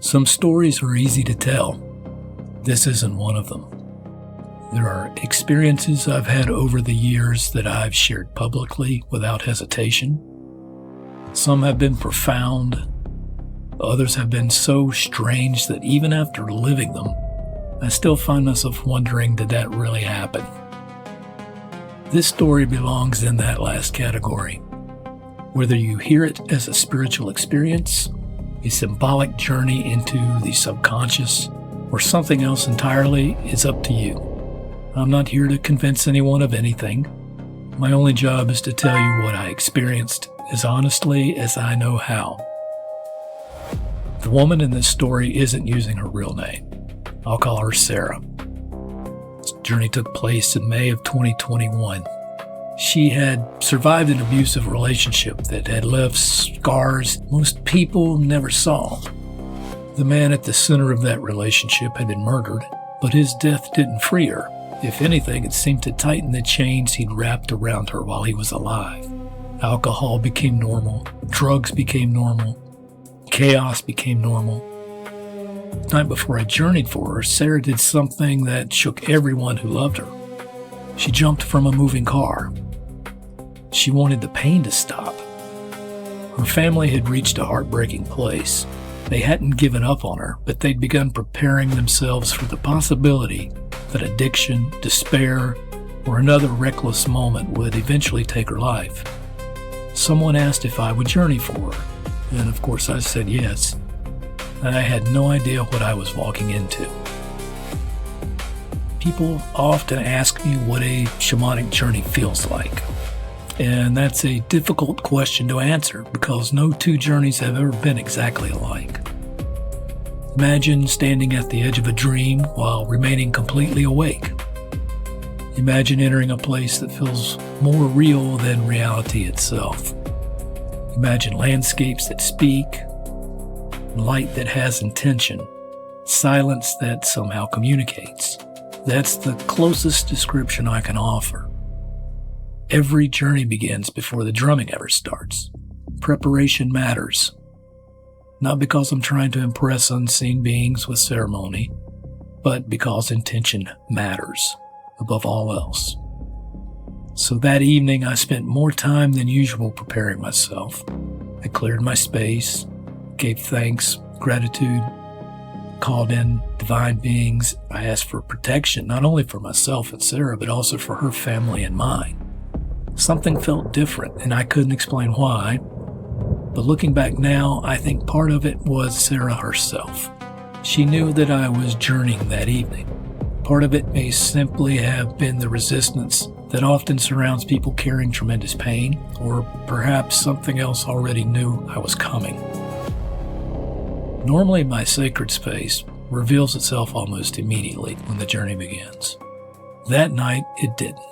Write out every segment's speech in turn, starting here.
Some stories are easy to tell. This isn't one of them. There are experiences I've had over the years that I've shared publicly without hesitation. Some have been profound. Others have been so strange that even after living them, I still find myself wondering, did that really happen? This story belongs in that last category. Whether you hear it as a spiritual experience, a symbolic journey into the subconscious, or something else entirely, is up to you. I'm not here to convince anyone of anything. My only job is to tell you what I experienced as honestly as I know how. The woman in this story isn't using her real name. I'll call her Sarah. This journey took place in May of 2021. She had survived an abusive relationship that had left scars most people never saw. The man at the center of that relationship had been murdered, but his death didn't free her. If anything, it seemed to tighten the chains he'd wrapped around her while he was alive. Alcohol became normal, drugs became normal, chaos became normal. The night before I journeyed for her, Sarah did something that shook everyone who loved her. She jumped from a moving car. She wanted the pain to stop. Her family had reached a heartbreaking place. They hadn't given up on her, but they'd begun preparing themselves for the possibility that addiction, despair, or another reckless moment would eventually take her life. Someone asked if I would journey for her, and of course I said yes. I had no idea what I was walking into. People often ask me what a shamanic journey feels like, and that's a difficult question to answer because no two journeys have ever been exactly alike. Imagine standing at the edge of a dream while remaining completely awake. Imagine entering a place that feels more real than reality itself. Imagine landscapes that speak, light that has intention, silence that somehow communicates. That's the closest description I can offer. Every journey begins before the drumming ever starts. Preparation matters. Not because I'm trying to impress unseen beings with ceremony, but because intention matters above all else. So that evening, I spent more time than usual preparing myself. I cleared my space, gave thanks, gratitude, called in divine beings. I asked for protection, not only for myself and Sarah, but also for her family and mine. Something felt different, and I couldn't explain why. But looking back now, I think part of it was Sarah herself. She knew that I was journeying that evening. Part of it may simply have been the resistance that often surrounds people carrying tremendous pain, or perhaps something else already knew I was coming. Normally, my sacred space reveals itself almost immediately when the journey begins. That night, it didn't.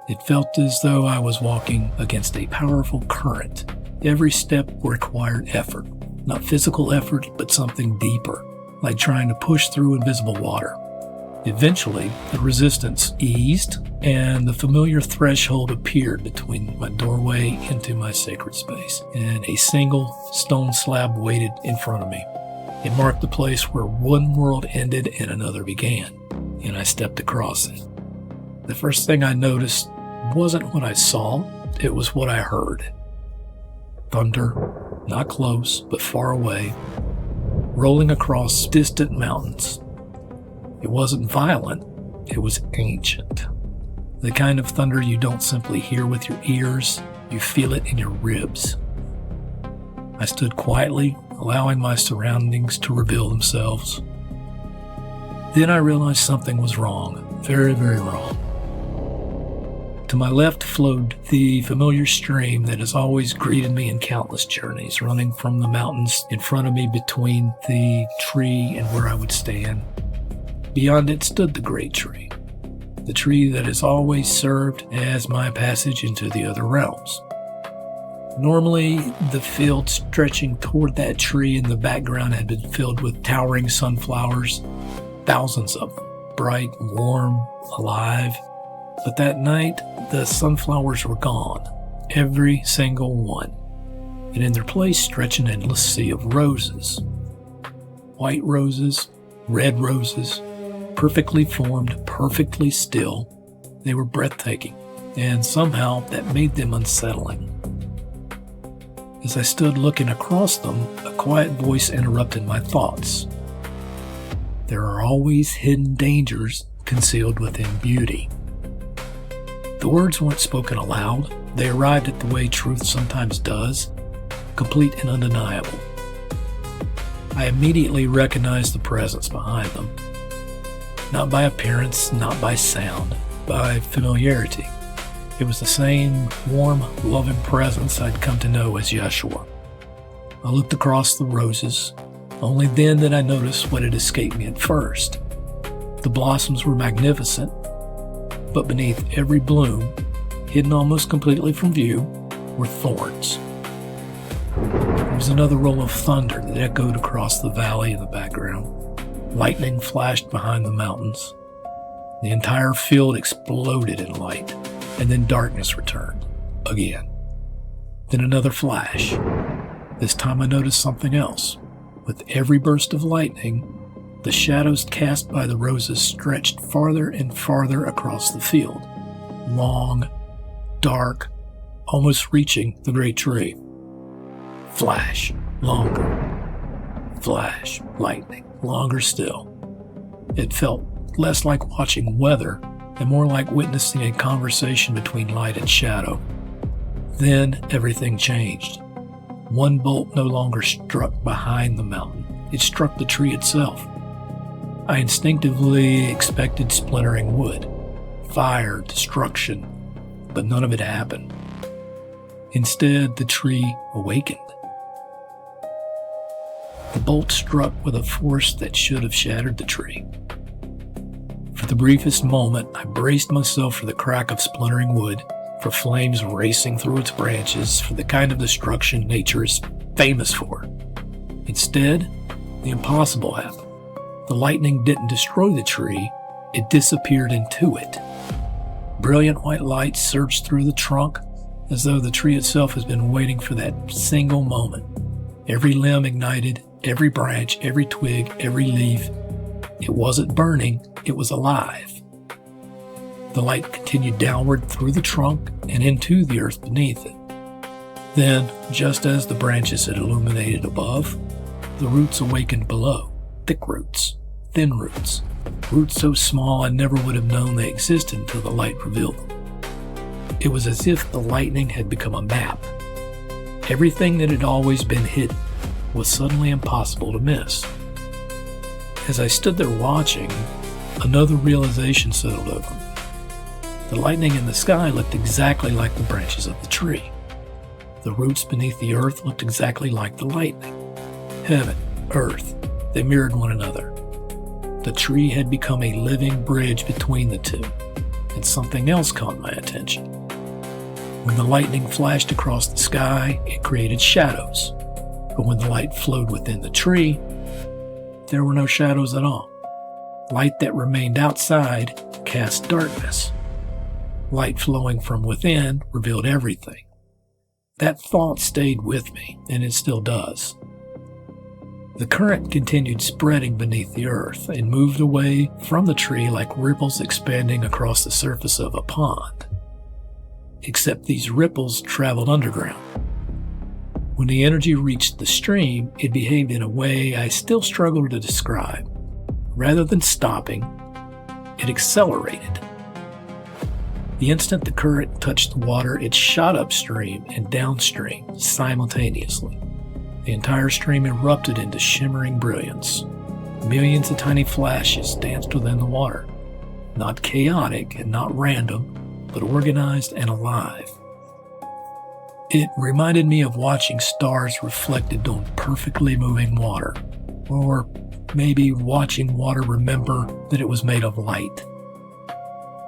It felt as though I was walking against a powerful current. Every step required effort, not physical effort, but something deeper, like trying to push through invisible water. Eventually, the resistance eased, and the familiar threshold appeared between my doorway into my sacred space, and a single stone slab waited in front of me. It marked the place where one world ended and another began, and I stepped across it. The first thing I noticed wasn't what I saw, it was what I heard. Thunder, not close, but far away, rolling across distant mountains. It wasn't violent, it was ancient. The kind of thunder you don't simply hear with your ears, you feel it in your ribs. I stood quietly, allowing my surroundings to reveal themselves. Then I realized something was wrong, very, very wrong. To my left flowed the familiar stream that has always greeted me in countless journeys, running from the mountains in front of me between the tree and where I would stand. Beyond it stood the great tree, the tree that has always served as my passage into the other realms. Normally, the field stretching toward that tree in the background had been filled with towering sunflowers, thousands of them, bright, warm, alive. But that night, the sunflowers were gone, every single one, and in their place stretched an endless sea of roses. white roses, red roses, perfectly formed, perfectly still. They were breathtaking, and somehow that made them unsettling. As I stood looking across them, a quiet voice interrupted my thoughts. There are always hidden dangers concealed within beauty. The words weren't spoken aloud. They arrived at the way truth sometimes does, complete and undeniable. I immediately recognized the presence behind them. Not by appearance, not by sound, by familiarity. It was the same warm, loving presence I'd come to know as Yeshua. I looked across the roses. Only then did I notice what had escaped me at first. The blossoms were magnificent, but beneath every bloom, hidden almost completely from view, were thorns. There was another roll of thunder that echoed across the valley in the background. Lightning flashed behind the mountains. The entire field exploded in light, and then darkness returned, again. Then another flash. This time I noticed something else. With every burst of lightning, the shadows cast by the roses stretched farther and farther across the field. Long, dark, almost reaching the great tree. Flash, longer. Flash, lightning, longer still. It felt less like watching weather and more like witnessing a conversation between light and shadow. Then everything changed. One bolt no longer struck behind the mountain. It struck the tree itself. I instinctively expected splintering wood, fire, destruction, but none of it happened. Instead, the tree awakened. The bolt struck with a force that should have shattered the tree. For the briefest moment, I braced myself for the crack of splintering wood, for flames racing through its branches, for the kind of destruction nature is famous for. Instead, the impossible happened. The lightning didn't destroy the tree, it disappeared into it. Brilliant white light surged through the trunk, as though the tree itself has been waiting for that single moment. Every limb ignited, every branch, every twig, every leaf. It wasn't burning, it was alive. The light continued downward through the trunk and into the earth beneath it. Then, just as the branches had illuminated above, the roots awakened below. Thick roots, thin roots, roots so small I never would have known they existed until the light revealed them. It was as if the lightning had become a map. Everything that had always been hidden was suddenly impossible to miss. As I stood there watching, another realization settled over me. The lightning in the sky looked exactly like the branches of the tree. The roots beneath the earth looked exactly like the lightning. Heaven, earth, they mirrored one another. The tree had become a living bridge between the two, and something else caught my attention. When the lightning flashed across the sky, it created shadows. But when the light flowed within the tree, there were no shadows at all. Light that remained outside cast darkness. Light flowing from within revealed everything. That thought stayed with me, and it still does. The current continued spreading beneath the earth and moved away from the tree like ripples expanding across the surface of a pond. Except these ripples traveled underground. When the energy reached the stream, it behaved in a way I still struggle to describe. Rather than stopping, it accelerated. The instant the current touched the water, it shot upstream and downstream simultaneously. The entire stream erupted into shimmering brilliance. Millions of tiny flashes danced within the water. Not chaotic and not random, but organized and alive. It reminded me of watching stars reflected on perfectly moving water, or maybe watching water remember that it was made of light.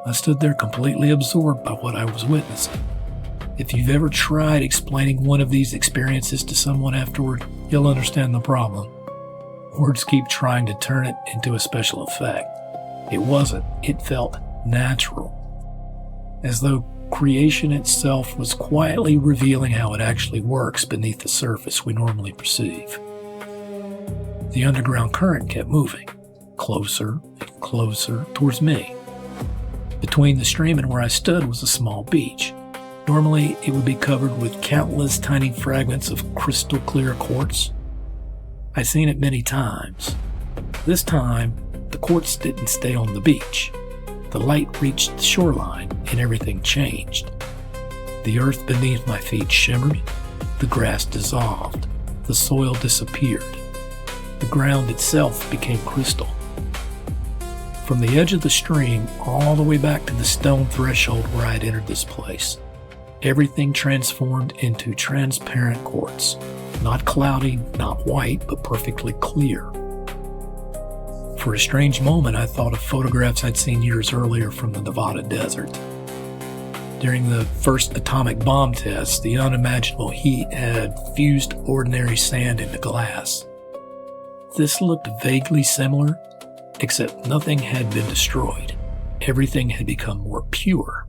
I stood there completely absorbed by what I was witnessing. If you've ever tried explaining one of these experiences to someone afterward, you'll understand the problem. Words keep trying to turn it into a special effect. It wasn't. It felt natural. As though creation itself was quietly revealing how it actually works beneath the surface we normally perceive. The underground current kept moving, closer and closer towards me. Between the stream and where I stood was a small beach. Normally, it would be covered with countless tiny fragments of crystal clear quartz. I'd seen it many times. This time, the quartz didn't stay on the beach. The light reached the shoreline and everything changed. The earth beneath my feet shimmered, the grass dissolved, the soil disappeared. The ground itself became crystal. From the edge of the stream all the way back to the stone threshold where I had entered this place, everything transformed into transparent quartz. Not cloudy, not white, but perfectly clear. For a strange moment, I thought of photographs I'd seen years earlier from the Nevada desert. During the first atomic bomb test, the unimaginable heat had fused ordinary sand into glass. This looked vaguely similar, except nothing had been destroyed. Everything had become more pure.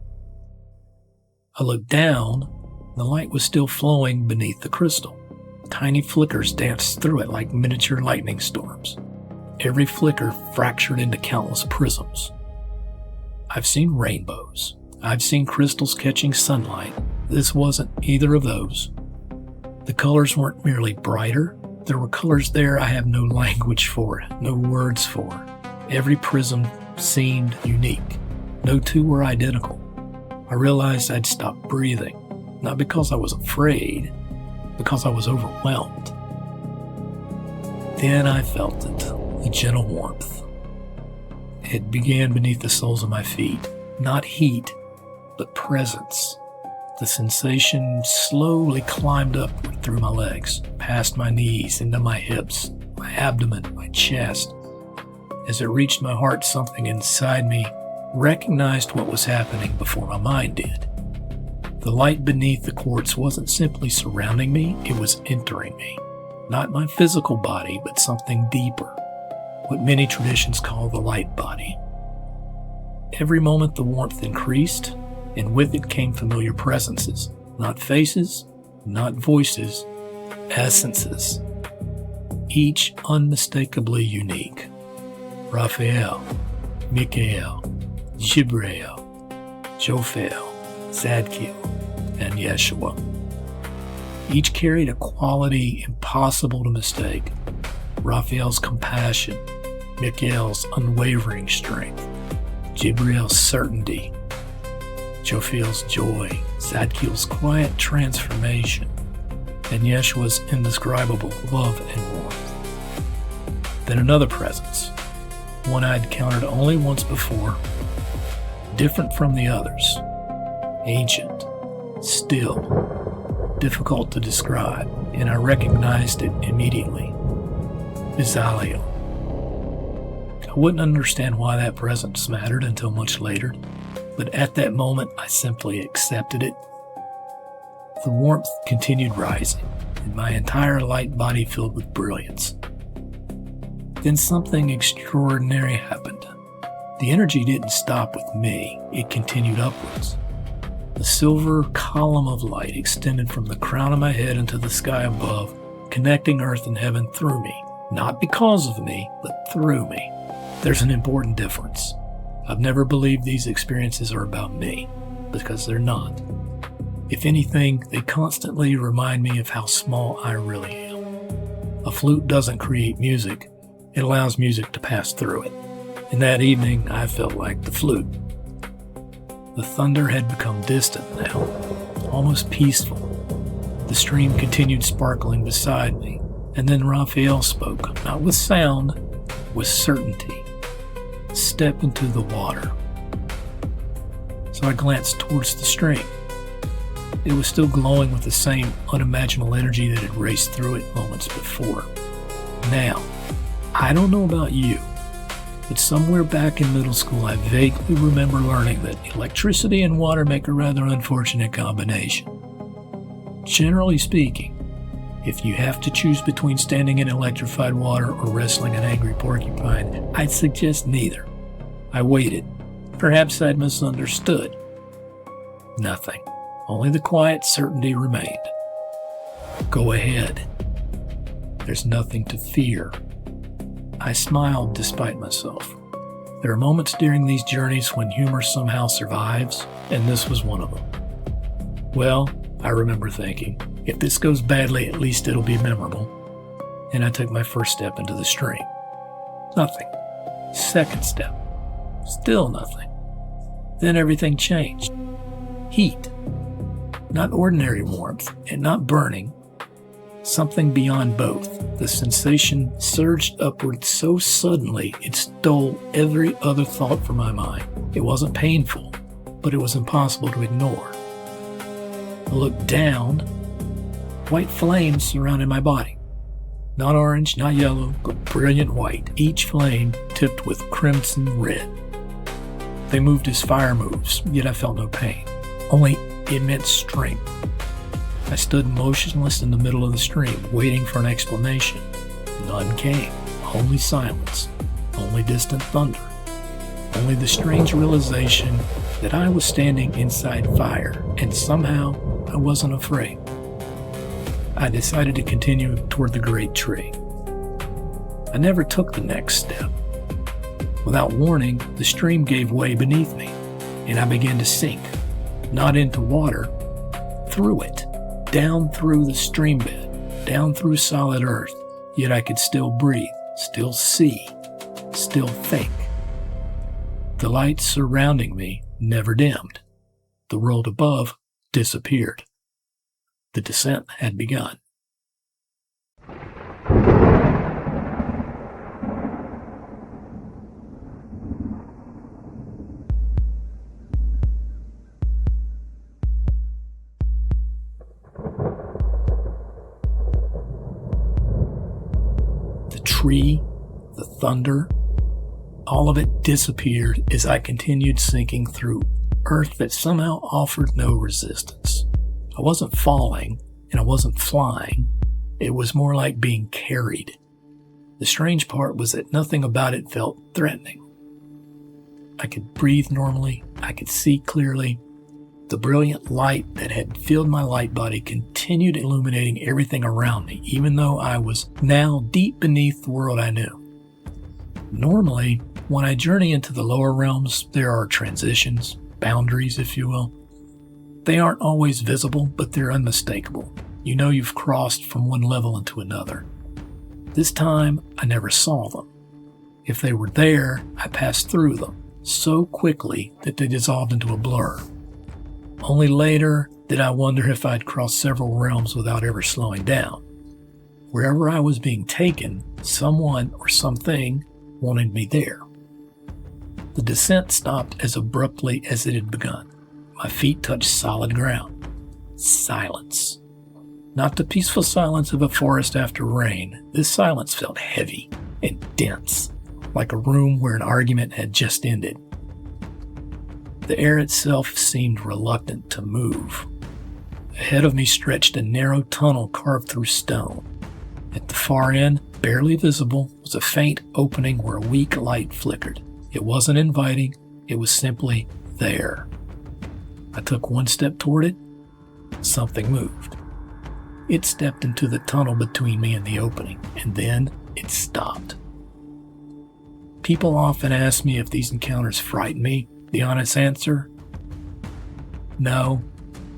I looked down. The light was still flowing beneath the crystal. Tiny flickers danced through it like miniature lightning storms. Every flicker fractured into countless prisms. I've seen rainbows. I've seen crystals catching sunlight. This wasn't either of those. The colors weren't merely brighter. There were colors there I have no language for, no words for. Every prism seemed unique. No two were identical. I realized I'd stopped breathing, not because I was afraid, because I was overwhelmed. Then I felt it, a gentle warmth. It began beneath the soles of my feet, not heat, but presence. The sensation slowly climbed upward through my legs, past my knees, into my hips, my abdomen, my chest. As it reached my heart, something inside me recognized what was happening before my mind did. The light beneath the quartz wasn't simply surrounding me, it was entering me. Not my physical body, but something deeper, what many traditions call the light body. Every moment the warmth increased, and with it came familiar presences, not faces, not voices, essences, each unmistakably unique. Raphael, Michael, Jibrail, Jophael, Zadkiel, and Yeshua. Each carried a quality impossible to mistake. Raphael's compassion, Michael's unwavering strength, Jibrail's certainty, Jophael's joy, Zadkiel's quiet transformation, and Yeshua's indescribable love and warmth. Then another presence, one I'd encountered only once before, different from the others, ancient, still, difficult to describe, and I recognized it immediately. Bezaliel. I wouldn't understand why that presence mattered until much later, but at that moment I simply accepted it. The warmth continued rising, and my entire light body filled with brilliance. Then something extraordinary happened. The energy didn't stop with me, it continued upwards. The silver column of light extended from the crown of my head into the sky above, connecting earth and heaven through me. Not because of me, but through me. There's an important difference. I've never believed these experiences are about me, because they're not. If anything, they constantly remind me of how small I really am. A flute doesn't create music, it allows music to pass through it. And that evening, I felt like the flute. The thunder had become distant now, almost peaceful. The stream continued sparkling beside me, and then Raphael spoke, not with sound, with certainty. Step into the water. So I glanced towards the stream. It was still glowing with the same unimaginable energy that had raced through it moments before. Now, I don't know about you, but somewhere back in middle school I vaguely remember learning that electricity and water make a rather unfortunate combination. Generally speaking, if you have to choose between standing in electrified water or wrestling an angry porcupine, I'd suggest neither. I waited. Perhaps I'd misunderstood. Nothing. Only the quiet certainty remained. Go ahead. There's nothing to fear. I smiled despite myself. There are moments during these journeys when humor somehow survives, and this was one of them. Well, I remember thinking, if this goes badly, at least it'll be memorable. And I took my first step into the stream. Nothing. Second step. Still nothing. Then everything changed. Heat. Not ordinary warmth, and not burning. Something beyond both. The sensation surged upward so suddenly it stole every other thought from my mind. It wasn't painful, but it was impossible to ignore. I looked down. White flames surrounded my body. Not orange, not yellow, but brilliant white, each flame tipped with crimson red. They moved as fire moves, yet I felt no pain, only immense strength. I stood motionless in the middle of the stream, waiting for an explanation. None came. Only silence. Only distant thunder. Only the strange realization that I was standing inside fire, and somehow I wasn't afraid. I decided to continue toward the great tree. I never took the next step. Without warning, the stream gave way beneath me, and I began to sink, not into water, through it, down through the stream bed, down through solid earth, yet I could still breathe, still see, still think. The lights surrounding me never dimmed. The world above disappeared. The descent had begun. The tree, the thunder, all of it disappeared as I continued sinking through earth that somehow offered no resistance. I wasn't falling, and I wasn't flying. It was more like being carried. The strange part was that nothing about it felt threatening. I could breathe normally. I could see clearly. The brilliant light that had filled my light body continued illuminating everything around me, even though I was now deep beneath the world I knew. Normally, when I journey into the lower realms, there are transitions, boundaries, if you will. They aren't always visible, but they're unmistakable. You know you've crossed from one level into another. This time, I never saw them. If they were there, I passed through them so quickly that they dissolved into a blur. Only later did I wonder if I'd crossed several realms without ever slowing down. Wherever I was being taken, someone or something wanted me there. The descent stopped as abruptly as it had begun. My feet touched solid ground. Silence. Not the peaceful silence of a forest after rain. This silence felt heavy and dense, like a room where an argument had just ended. The air itself seemed reluctant to move. Ahead of me stretched a narrow tunnel carved through stone. At the far end, barely visible, was a faint opening where a weak light flickered. It wasn't inviting, it was simply there. I took one step toward it. Something moved. It stepped into the tunnel between me and the opening, and then it stopped. People often ask me if these encounters frighten me. The honest answer? No.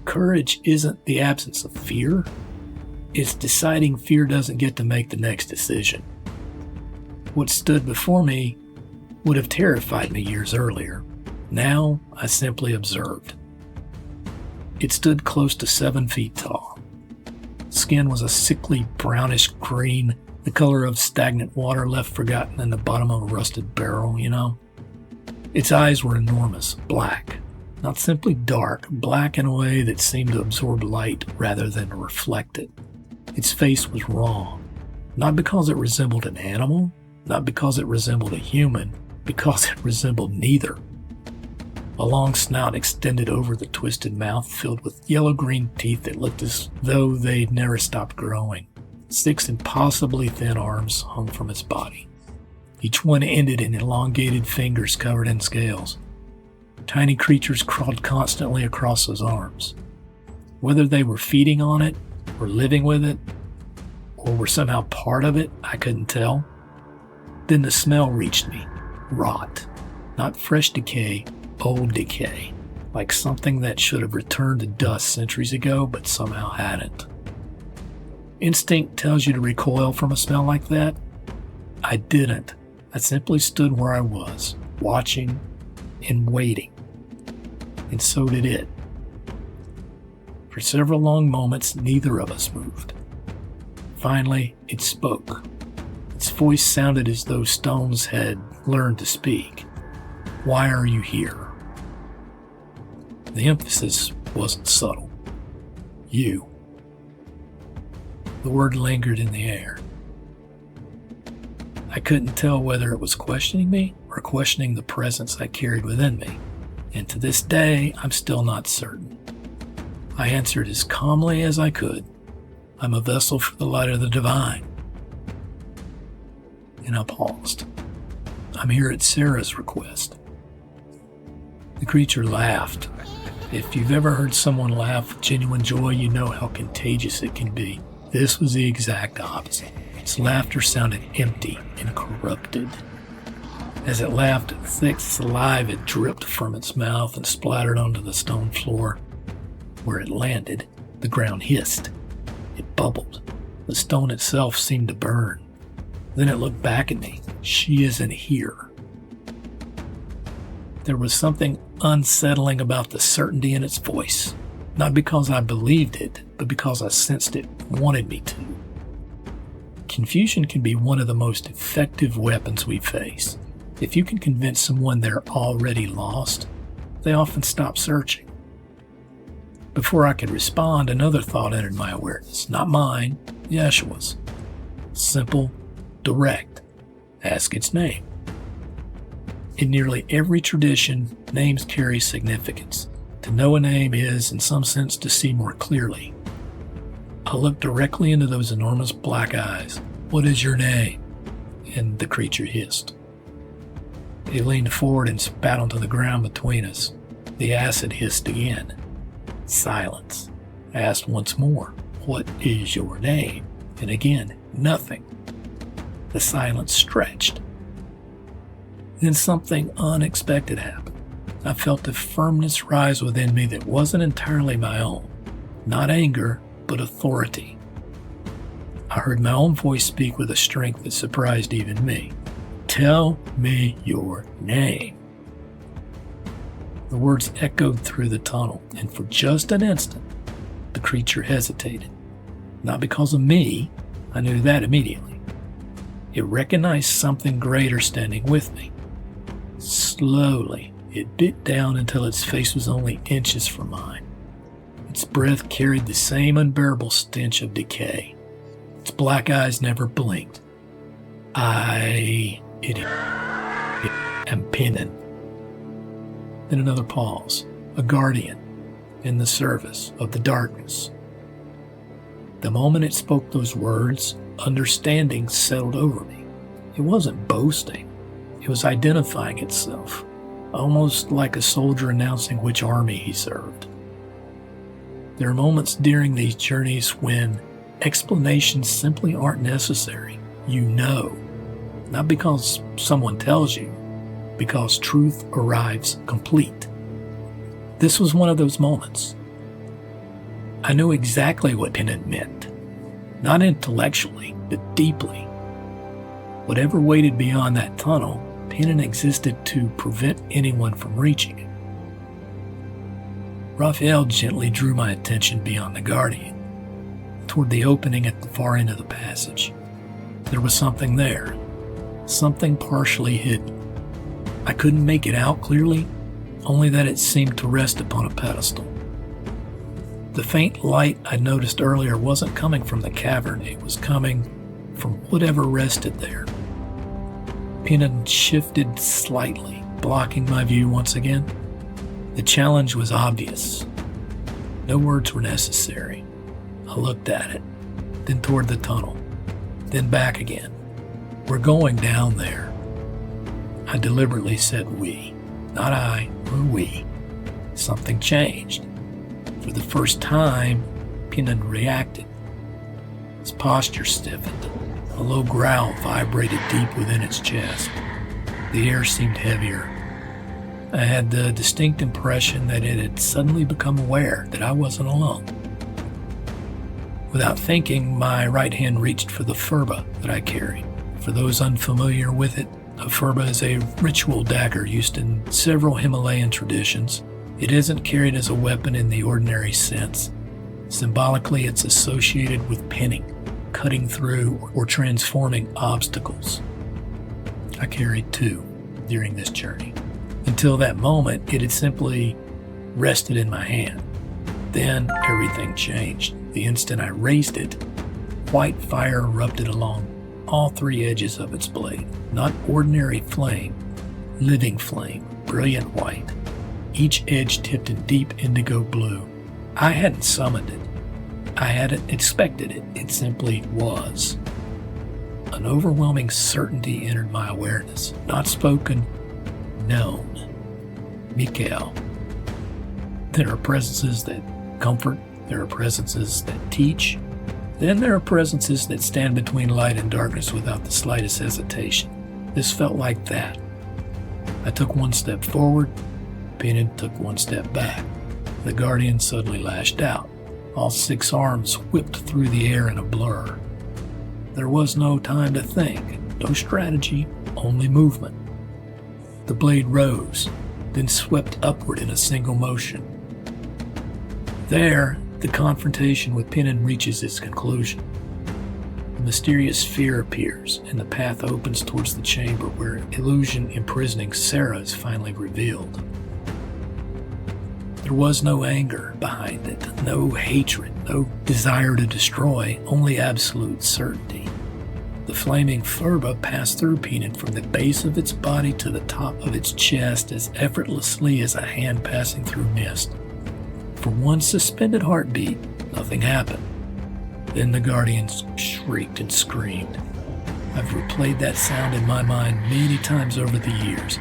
Courage isn't the absence of fear. It's deciding fear doesn't get to make the next decision. What stood before me would have terrified me years earlier. Now I simply observed. It stood close to 7 feet tall. Skin was a sickly brownish green, the color of stagnant water left forgotten in the bottom of a rusted barrel, you know. Its eyes were enormous, black. Not simply dark, black in a way that seemed to absorb light rather than to reflect it. Its face was wrong, not because it resembled an animal, not because it resembled a human, because it resembled neither. A long snout extended over the twisted mouth, filled with yellow-green teeth that looked as though they'd never stopped growing. 6 impossibly thin arms hung from its body. Each one ended in elongated fingers covered in scales. Tiny creatures crawled constantly across those arms. Whether they were feeding on it, or living with it, or were somehow part of it, I couldn't tell. Then the smell reached me. Rot. Not fresh decay, old decay. Like something that should have returned to dust centuries ago, but somehow hadn't. Instinct tells you to recoil from a smell like that. I didn't. I simply stood where I was, watching and waiting. And so did it. For several long moments, neither of us moved. Finally, it spoke. Its voice sounded as though stones had learned to speak. Why are you here? The emphasis wasn't subtle. You. The word lingered in the air. I couldn't tell whether it was questioning me or questioning the presence I carried within me, and to this day, I'm still not certain. I answered as calmly as I could. I'm a vessel for the light of the divine. And I paused. I'm here at Sarah's request. The creature laughed. If you've ever heard someone laugh with genuine joy, you know how contagious it can be. This was the exact opposite. Its laughter sounded empty and corrupted. As it laughed, thick saliva dripped from its mouth and splattered onto the stone floor. Where it landed, the ground hissed. It bubbled. The stone itself seemed to burn. Then it looked back at me. She isn't here. There was something unsettling about the certainty in its voice. Not because I believed it, but because I sensed it wanted me to. Confusion can be one of the most effective weapons we face. If you can convince someone they're already lost, they often stop searching. Before I could respond, another thought entered my awareness. Not mine, Yeshua's. Simple, direct. Ask its name. In nearly every tradition, names carry significance. To know a name is, in some sense, to see more clearly. I looked directly into those enormous black eyes. What is your name? And the creature hissed. It leaned forward and spat onto the ground between us. The acid hissed again. Silence. I asked once more, what is your name? And again, nothing. The silence stretched. Then something unexpected happened. I felt a firmness rise within me that wasn't entirely my own. Not anger, but authority. I heard my own voice speak with a strength that surprised even me. Tell me your name. The words echoed through the tunnel, and for just an instant, the creature hesitated. Not because of me, I knew that immediately. It recognized something greater standing with me. Slowly, it bit down until its face was only inches from mine. Its breath carried the same unbearable stench of decay. Its black eyes never blinked. I am Pinan. Then another pause. A guardian in the service of the darkness. The moment it spoke those words, understanding settled over me. It wasn't boasting. It was identifying itself, almost like a soldier announcing which army he served. There are moments during these journeys when explanations simply aren't necessary. You know, not because someone tells you, because truth arrives complete. This was one of those moments. I knew exactly what Pinan meant, not intellectually, but deeply. Whatever waited beyond that tunnel, Pinan existed to prevent anyone from reaching it. Raphael gently drew my attention beyond the guardian, toward the opening at the far end of the passage. There was something there, something partially hidden. I couldn't make it out clearly, only that it seemed to rest upon a pedestal. The faint light I noticed earlier wasn't coming from the cavern, it was coming from whatever rested there. Pinan shifted slightly, blocking my view once again. The challenge was obvious. No words were necessary. I looked at it, then toward the tunnel, then back again. We're going down there. I deliberately said we, not I or we. Something changed. For the first time, Pinan reacted. His posture stiffened. A low growl vibrated deep within its chest. The air seemed heavier. I had the distinct impression that it had suddenly become aware that I wasn't alone. Without thinking, my right hand reached for the furba that I carried. For those unfamiliar with it, a furba is a ritual dagger used in several Himalayan traditions. It isn't carried as a weapon in the ordinary sense. Symbolically, it's associated with pinning, cutting through, or transforming obstacles. I carried two during this journey. Until that moment, it had simply rested in my hand. Then everything changed. The instant I raised it, white fire erupted along all three edges of its blade. Not ordinary flame, living flame, brilliant white. Each edge tipped in deep indigo blue. I hadn't summoned it. I hadn't expected it. It simply was. An overwhelming certainty entered my awareness. Not spoken, known. Mikael. There are presences that comfort. There are presences that teach. Then there are presences that stand between light and darkness without the slightest hesitation. This felt like that. I took one step forward. Pinan took one step back. The guardian suddenly lashed out. All six arms whipped through the air in a blur. There was no time to think, no strategy, only movement. The blade rose, then swept upward in a single motion. There, the confrontation with Pinan reaches its conclusion. A mysterious sphere appears, and the path opens towards the chamber where illusion imprisoning Sarah is finally revealed. There was no anger behind it, no hatred, no desire to destroy, only absolute certainty. The flaming furba passed through Pinan from the base of its body to the top of its chest as effortlessly as a hand passing through mist. For one suspended heartbeat, nothing happened. Then the guardians shrieked and screamed. I've replayed that sound in my mind many times over the years,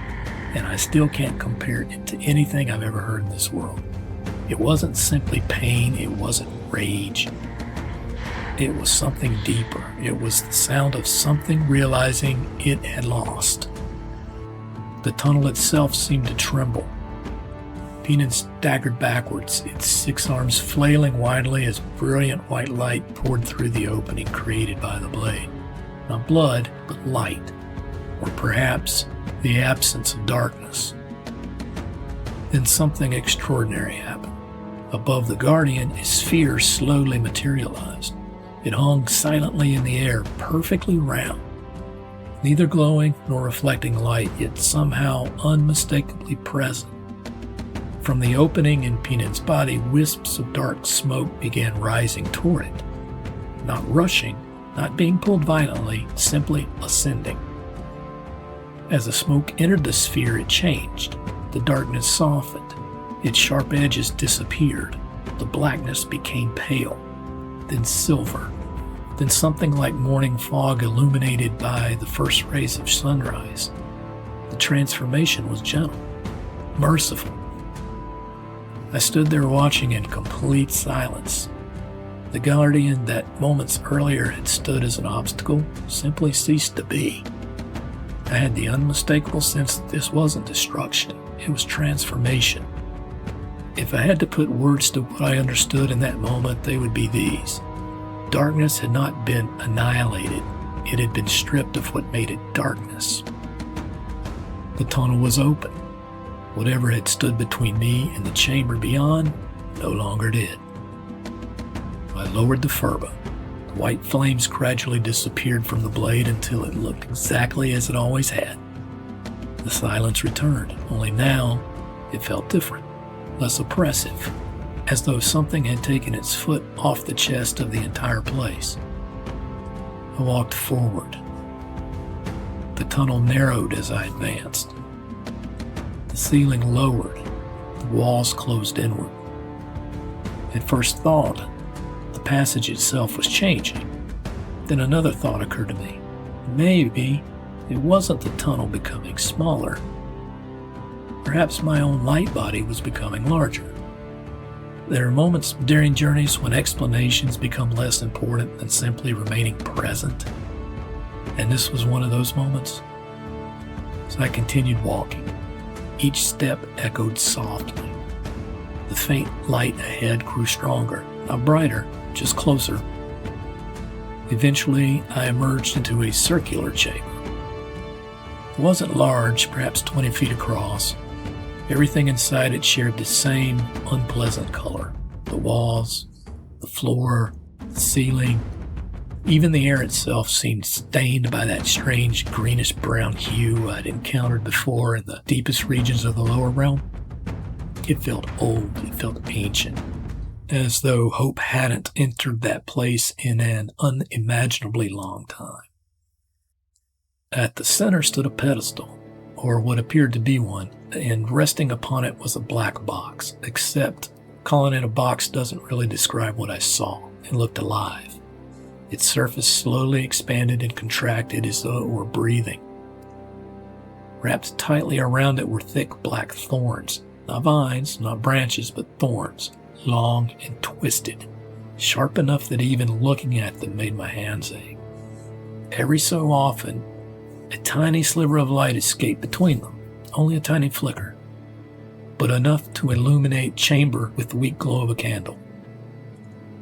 and I still can't compare it to anything I've ever heard in this world. It wasn't simply pain, it wasn't rage. It was something deeper. It was the sound of something realizing it had lost. The tunnel itself seemed to tremble. Pinan staggered backwards, its six arms flailing widely as brilliant white light poured through the opening created by the blade. Not blood, but light, or perhaps the absence of darkness. Then something extraordinary happened. Above the guardian, a sphere slowly materialized. It hung silently in the air, perfectly round, neither glowing nor reflecting light, yet somehow unmistakably present. From the opening in Pinan's body, wisps of dark smoke began rising toward it. Not rushing, not being pulled violently, simply ascending. As the smoke entered the sphere, it changed. The darkness softened. Its sharp edges disappeared. The blackness became pale, then silver, then something like morning fog illuminated by the first rays of sunrise. The transformation was gentle, merciful. I stood there watching in complete silence. The guardian that moments earlier had stood as an obstacle simply ceased to be. I had the unmistakable sense that this wasn't destruction, it was transformation. If I had to put words to what I understood in that moment, they would be these. Darkness had not been annihilated, it had been stripped of what made it darkness. The tunnel was open. Whatever had stood between me and the chamber beyond no longer did. I lowered the furba. The white flames gradually disappeared from the blade until it looked exactly as it always had. The silence returned, only now it felt different, less oppressive, as though something had taken its foot off the chest of the entire place. I walked forward. The tunnel narrowed as I advanced. The ceiling lowered, the walls closed inward. At first thought, the passage itself was changing. Then another thought occurred to me. Maybe it wasn't the tunnel becoming smaller. Perhaps my own light body was becoming larger. There are moments during journeys when explanations become less important than simply remaining present. And this was one of those moments. So I continued walking. Each step echoed softly. The faint light ahead grew stronger, not brighter, just closer. Eventually, I emerged into a circular chamber. It wasn't large, perhaps 20 feet across. Everything inside it shared the same unpleasant color. The walls, the floor, the ceiling, even the air itself seemed stained by that strange greenish-brown hue I'd encountered before in the deepest regions of the lower realm. It felt old, it felt ancient, as though hope hadn't entered that place in an unimaginably long time. At the center stood a pedestal, or what appeared to be one, and resting upon it was a black box, except calling it a box doesn't really describe what I saw. It looked alive. Its surface slowly expanded and contracted as though it were breathing. Wrapped tightly around it were thick black thorns, not vines, not branches, but thorns, long and twisted, sharp enough that even looking at them made my hands ache. Every so often, a tiny sliver of light escaped between them, only a tiny flicker, but enough to illuminate chamber with the weak glow of a candle.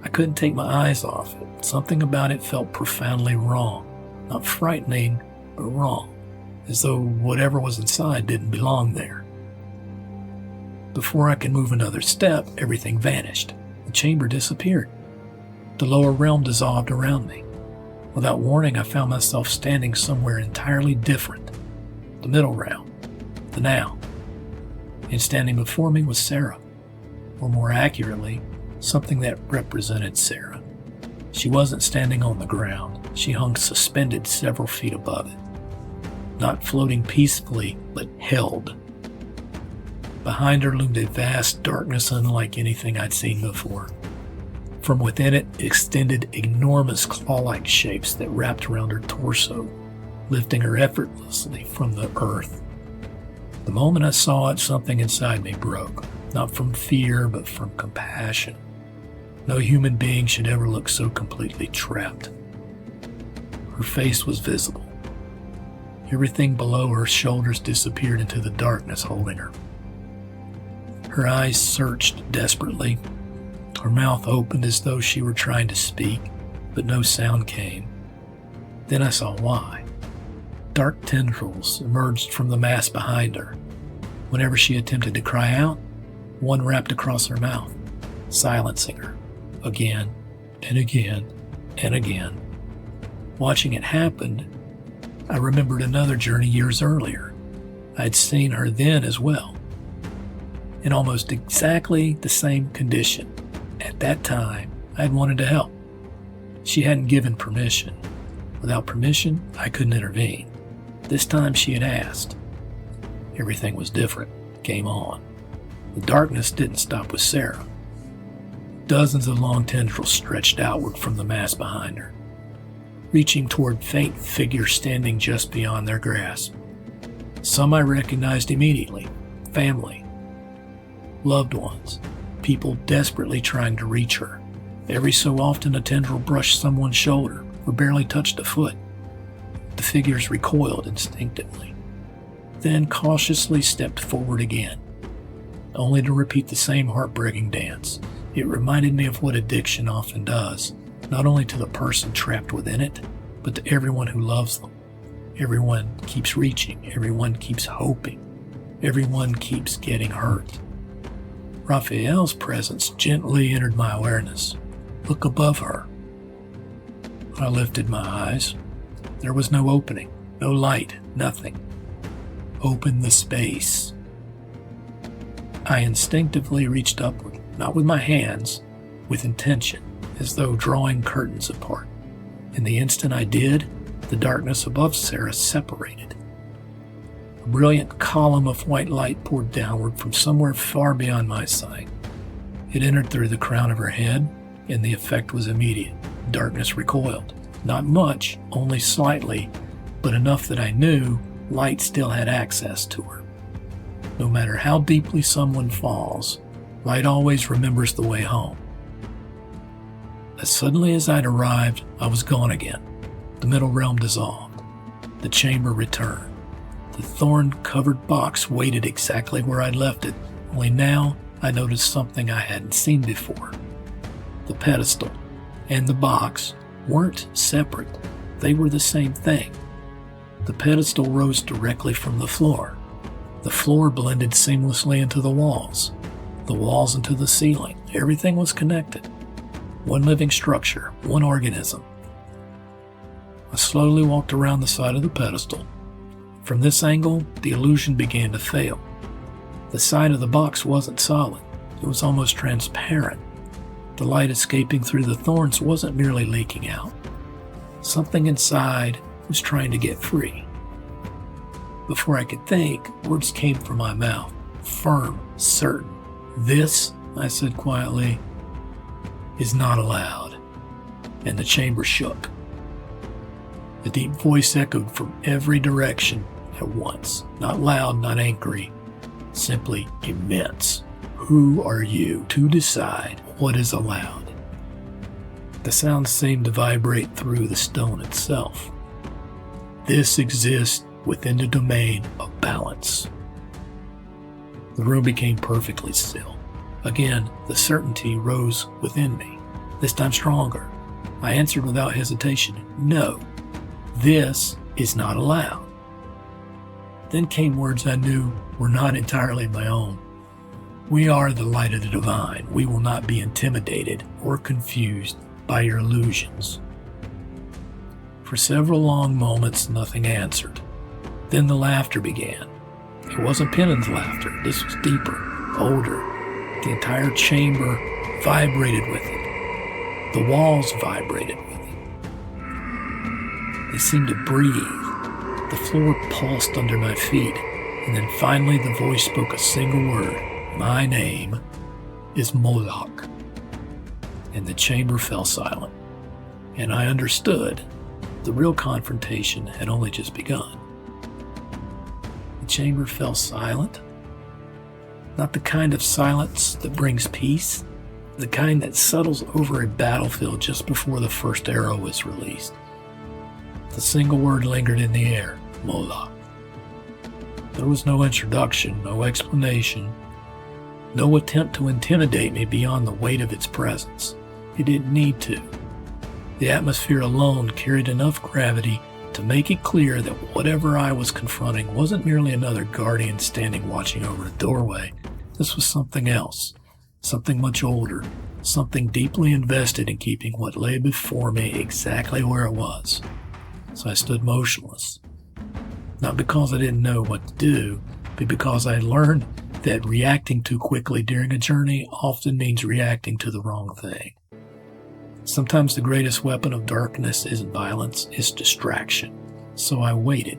I couldn't take my eyes off it. Something about it felt profoundly wrong. Not frightening, but wrong, as though whatever was inside didn't belong there. Before I could move another step, everything vanished. The chamber disappeared. The lower realm dissolved around me. Without warning, I found myself standing somewhere entirely different. The middle realm, the now. And standing before me was Sarah, or more accurately, something that represented Sarah. She wasn't standing on the ground. She hung suspended several feet above it. Not floating peacefully, but held. Behind her loomed a vast darkness unlike anything I'd seen before. From within it extended enormous claw-like shapes that wrapped around her torso, lifting her effortlessly from the earth. The moment I saw it, something inside me broke, not from fear, but from compassion. No human being should ever look so completely trapped. Her face was visible. Everything below her shoulders disappeared into the darkness holding her. Her eyes searched desperately. Her mouth opened as though she were trying to speak, but no sound came. Then I saw why. Dark tendrils emerged from the mass behind her. Whenever she attempted to cry out, one wrapped across her mouth, silencing her. Again and again and again. Watching it happen, I remembered another journey years earlier. I'd seen her then as well, in almost exactly the same condition. At that time, I'd wanted to help. She hadn't given permission. Without permission, I couldn't intervene. This time she had asked. Everything was different. Game on. The darkness didn't stop with Sarah. Dozens of long tendrils stretched outward from the mass behind her, reaching toward faint figures standing just beyond their grasp. Some I recognized immediately. Family. Loved ones. People desperately trying to reach her. Every so often a tendril brushed someone's shoulder or barely touched a foot. The figures recoiled instinctively, then cautiously stepped forward again, only to repeat the same heartbreaking dance. It reminded me of what addiction often does, not only to the person trapped within it, but to everyone who loves them. Everyone keeps reaching, everyone keeps hoping, everyone keeps getting hurt. Raphael's presence gently entered my awareness. Look above her. I lifted my eyes. There was no opening, no light, nothing. Open the space. I instinctively reached upward. Not with my hands, with intention, as though drawing curtains apart. In the instant I did, the darkness above Sarah separated. A brilliant column of white light poured downward from somewhere far beyond my sight. It entered through the crown of her head, and the effect was immediate. Darkness recoiled. Not much, only slightly, but enough that I knew light still had access to her. No matter how deeply someone falls, light always remembers the way home. As suddenly as I'd arrived, I was gone again. The middle realm dissolved. the chamber returned. The thorn-covered box waited exactly where I'd left it, only now I noticed something I hadn't seen before. The pedestal and the box weren't separate. They were the same thing. The pedestal rose directly from the floor. The floor blended seamlessly into the walls into the ceiling. Everything was connected. One living structure, one organism. I slowly walked around the side of the pedestal. From this angle, the illusion began to fail. The side of the box wasn't solid. It was almost transparent. The light escaping through the thorns wasn't merely leaking out. Something inside was trying to get free. Before I could think, words came from my mouth, firm, certain. "This," I said quietly, "is not allowed." And the chamber shook. A deep voice echoed from every direction at once, not loud, not angry, simply immense. "Who are you to decide what is allowed?" The sound seemed to vibrate through the stone itself. "This exists within the domain of balance." The room became perfectly still. Again, the certainty rose within me, this time stronger. I answered without hesitation, "No, this is not allowed." Then came words I knew were not entirely my own. "We are the light of the divine. We will not be intimidated or confused by your illusions." For several long moments, nothing answered. Then the laughter began. It wasn't Pennon's laughter. This was deeper, older. The entire chamber vibrated with it. The walls vibrated with it. They seemed to breathe. The floor pulsed under my feet, and then finally the voice spoke a single word. "My name is Moloch." And the chamber fell silent. And I understood the real confrontation had only just begun. The chamber fell silent. Not the kind of silence that brings peace, the kind that settles over a battlefield just before the first arrow is released. The single word lingered in the air, Moloch. There was no introduction, no explanation, no attempt to intimidate me beyond the weight of its presence. It didn't need to. The atmosphere alone carried enough gravity to make it clear that whatever I was confronting wasn't merely another guardian standing watching over a doorway. This was something else, something much older, something deeply invested in keeping what lay before me exactly where it was. So I stood motionless, not because I didn't know what to do, but because I had learned that reacting too quickly during a journey often means reacting to the wrong thing. Sometimes the greatest weapon of darkness isn't violence, it's distraction. So I waited.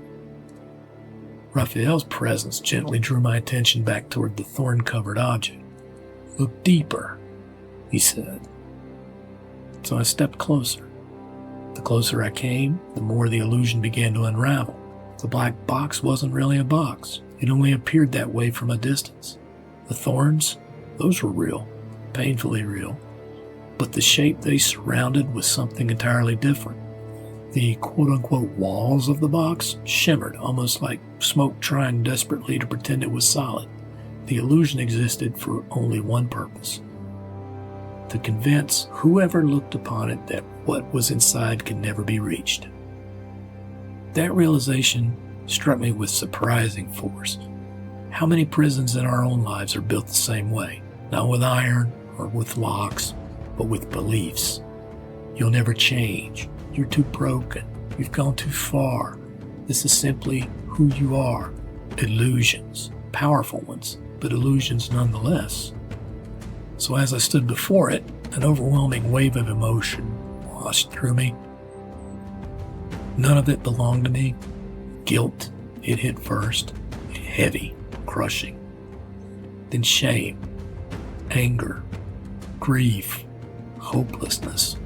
Raphael's presence gently drew my attention back toward the thorn-covered object. "Look deeper," he said. So I stepped closer. The closer I came, the more the illusion began to unravel. The black box wasn't really a box. It only appeared that way from a distance. The thorns, those were real, painfully real. But the shape they surrounded was something entirely different. The quote-unquote walls of the box shimmered, almost like smoke trying desperately to pretend it was solid. The illusion existed for only one purpose: to convince whoever looked upon it that what was inside could never be reached. That realization struck me with surprising force. How many prisons in our own lives are built the same way? Not with iron or with locks, but with beliefs. You'll never change. You're too broken. You've gone too far. This is simply who you are. Illusions. Powerful ones, but illusions nonetheless. So as I stood before it, an overwhelming wave of emotion washed through me. None of it belonged to me. Guilt, it hit first. Heavy, crushing. Then shame, anger, grief, hopelessness,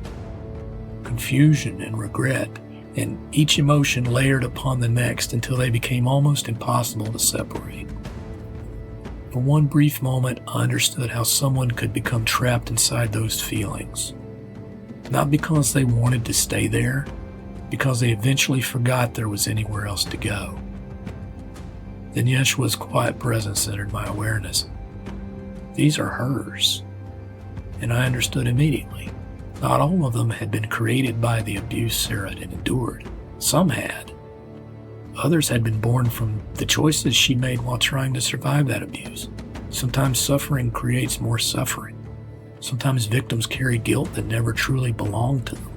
confusion and regret, and each emotion layered upon the next until they became almost impossible to separate. For one brief moment, I understood how someone could become trapped inside those feelings. Not because they wanted to stay there, because they eventually forgot there was anywhere else to go. Then Yeshua's quiet presence entered my awareness. These are hers. And I understood immediately. Not all of them had been created by the abuse Sarah had endured. Some had. Others had been born from the choices she made while trying to survive that abuse. Sometimes suffering creates more suffering. Sometimes victims carry guilt that never truly belonged to them.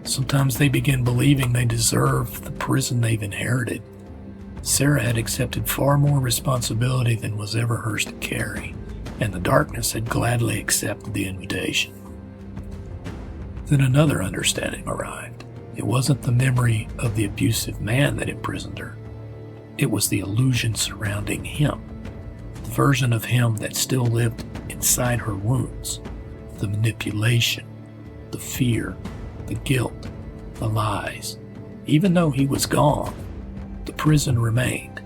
Sometimes they begin believing they deserve the prison they've inherited. Sarah had accepted far more responsibility than was ever hers to carry, and the darkness had gladly accepted the invitation. Then another understanding arrived. It wasn't the memory of the abusive man that imprisoned her. It was the illusion surrounding him, the version of him that still lived inside her wounds, the manipulation, the fear, the guilt, the lies. Even though he was gone, the prison remained.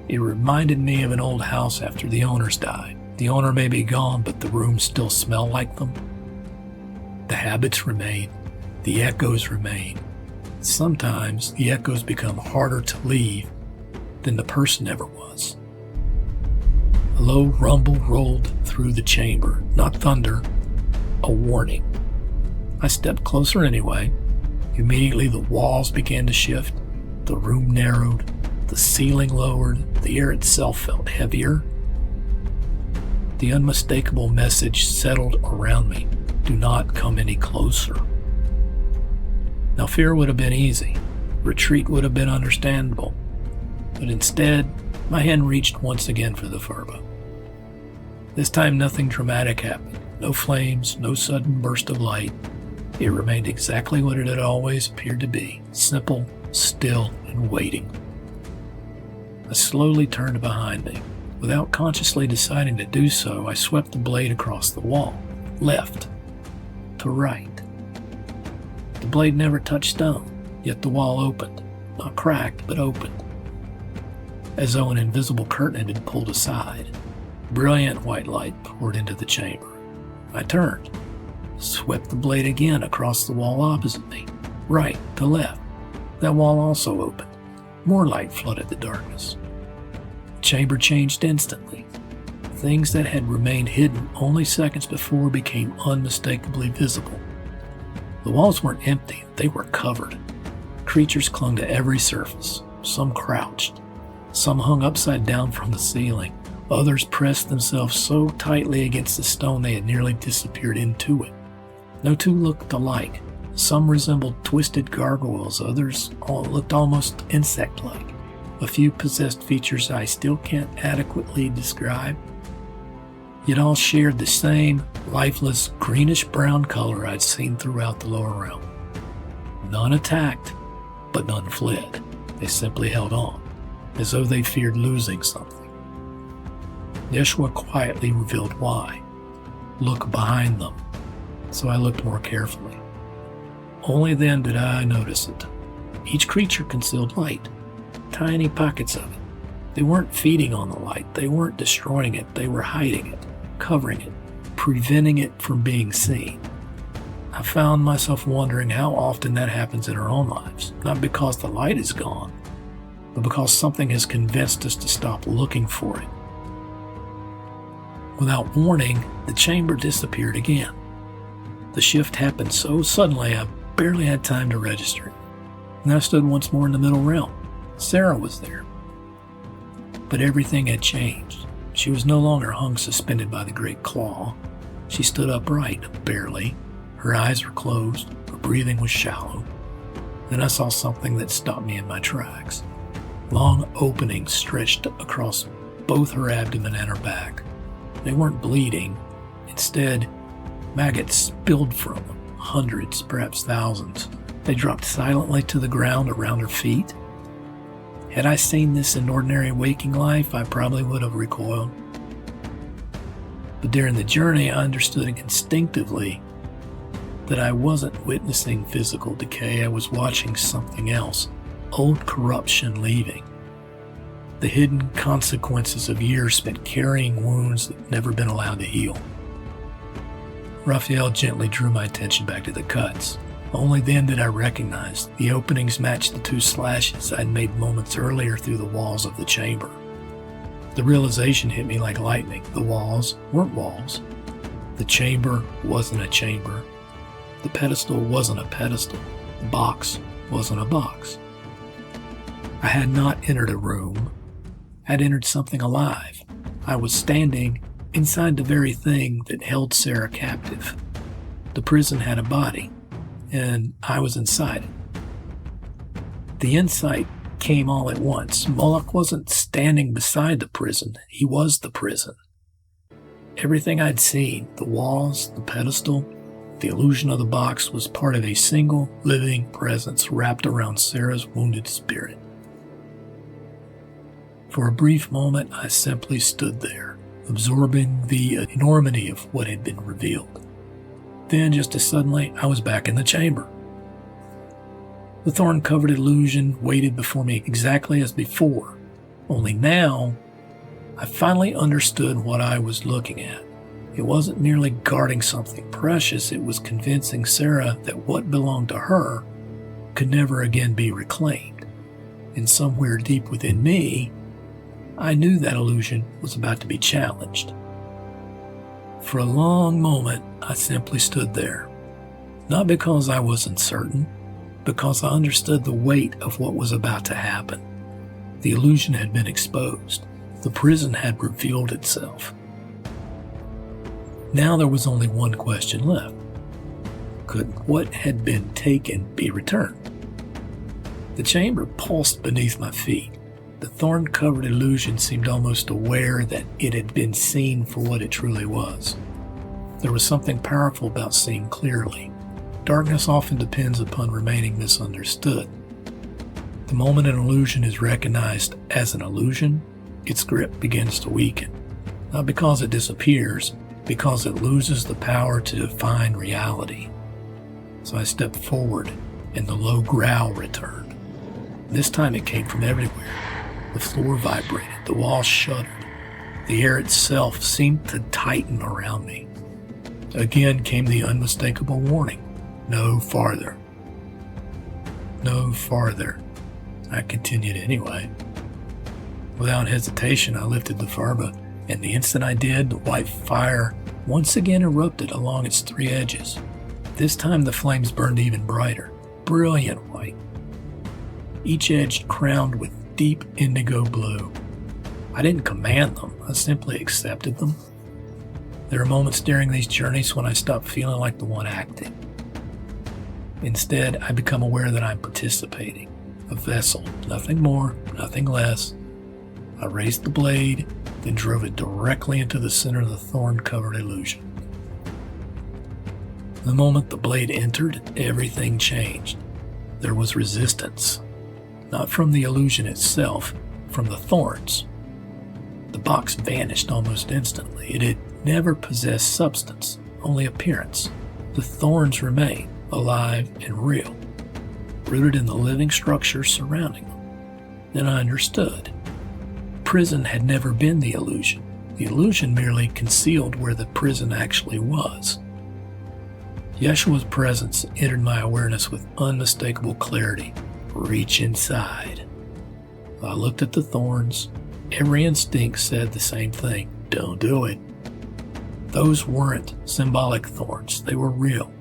It reminded me of an old house after the owners died. The owner may be gone, but the rooms still smell like them. The habits remain. The echoes remain. Sometimes the echoes become harder to leave than the person ever was. A low rumble rolled through the chamber, not thunder, a warning. I stepped closer anyway. Immediately the walls began to shift, the room narrowed, the ceiling lowered, the air itself felt heavier. The unmistakable message settled around me. Do not come any closer. Now fear would have been easy. Retreat would have been understandable. But instead, my hand reached once again for the furbo. This time nothing dramatic happened. No flames, no sudden burst of light. It remained exactly what it had always appeared to be. Simple, still, and waiting. I slowly turned behind me. Without consciously deciding to do so, I swept the blade across the wall. Left. To right. The blade never touched stone, yet the wall opened. Not cracked, but opened. As though an invisible curtain had been pulled aside. Brilliant white light poured into the chamber. I turned. Swept the blade again across the wall opposite me. Right to left. That wall also opened. More light flooded the darkness. The chamber changed instantly. Things that had remained hidden only seconds before became unmistakably visible. The walls weren't empty, they were covered. Creatures clung to every surface. Some crouched. Some hung upside down from the ceiling. Others pressed themselves so tightly against the stone they had nearly disappeared into it. No two looked alike. Some resembled twisted gargoyles, others looked almost insect-like. A few possessed features I still can't adequately describe. Yet all shared the same lifeless greenish-brown color I'd seen throughout the lower realm. None attacked, but none fled. They simply held on, as though they feared losing something. Yeshua quietly revealed why. Look behind them. So I looked more carefully. Only then did I notice it. Each creature concealed light, tiny pockets of it. They weren't feeding on the light, they weren't destroying it, they were hiding it, covering it, preventing it from being seen. I found myself wondering how often that happens in our own lives, not because the light is gone, but because something has convinced us to stop looking for it. Without warning, the chamber disappeared again. The shift happened so suddenly I barely had time to register it. And I stood once more in the middle realm. Sarah was there. But everything had changed. She was no longer hung suspended by the great claw. She stood upright, barely. Her eyes were closed. Her breathing was shallow. Then I saw something that stopped me in my tracks. Long openings stretched across both her abdomen and her back. They weren't bleeding. Instead, maggots spilled from them, hundreds, perhaps thousands. They dropped silently to the ground around her feet. Had I seen this in ordinary waking life, I probably would have recoiled. But during the journey, I understood instinctively that I wasn't witnessing physical decay. I was watching something else, old corruption leaving. The hidden consequences of years spent carrying wounds that never been allowed to heal. Raphael gently drew my attention back to the cuts. Only then did I recognize the openings matched the 2 slashes I'd made moments earlier through the walls of the chamber. The realization hit me like lightning. The walls weren't walls. The chamber wasn't a chamber. The pedestal wasn't a pedestal. The box wasn't a box. I had not entered a room. I'd entered something alive. I was standing inside the very thing that held Sarah captive. The prison had a body, and I was inside it. The insight came all at once. Moloch wasn't standing beside the prison. He was the prison. Everything I'd seen, the walls, the pedestal, the illusion of the box, was part of a single living presence wrapped around Sarah's wounded spirit. For a brief moment, I simply stood there, absorbing the enormity of what had been revealed. Then, just as suddenly, I was back in the chamber. The thorn-covered illusion waited before me exactly as before, only now I finally understood what I was looking at. It wasn't merely guarding something precious, it was convincing Sarah that what belonged to her could never again be reclaimed. And somewhere deep within me, I knew that illusion was about to be challenged. For a long moment, I simply stood there. Not because I was uncertain, because I understood the weight of what was about to happen. The illusion had been exposed. The prison had revealed itself. Now there was only one question left. Could what had been taken be returned? The chamber pulsed beneath my feet. The thorn-covered illusion seemed almost aware that it had been seen for what it truly was. There was something powerful about seeing clearly. Darkness often depends upon remaining misunderstood. The moment an illusion is recognized as an illusion, its grip begins to weaken. Not because it disappears, because it loses the power to define reality. So I stepped forward, and the low growl returned. This time it came from everywhere. The floor vibrated, the walls shuddered. The air itself seemed to tighten around me. Again came the unmistakable warning. No farther. No farther. I continued anyway. Without hesitation, I lifted the farba, and the instant I did, the white fire once again erupted along its 3 edges. This time the flames burned even brighter, brilliant white, each edge crowned with deep indigo blue. I didn't command them, I simply accepted them. There are moments during these journeys when I stop feeling like the one acting. Instead, I become aware that I'm participating, a vessel, nothing more, nothing less. I raised the blade, then drove it directly into the center of the thorn-covered illusion. The moment the blade entered, everything changed. There was resistance, not from the illusion itself, from the thorns. The box vanished almost instantly. It had never possessed substance, only appearance. The thorns remained, alive and real, rooted in the living structure surrounding them. Then I understood. Prison had never been the illusion. The illusion merely concealed where the prison actually was. Yeshua's presence entered my awareness with unmistakable clarity. Reach inside. I looked at the thorns. Every instinct said the same thing. Don't do it. Those weren't symbolic thorns. They were real,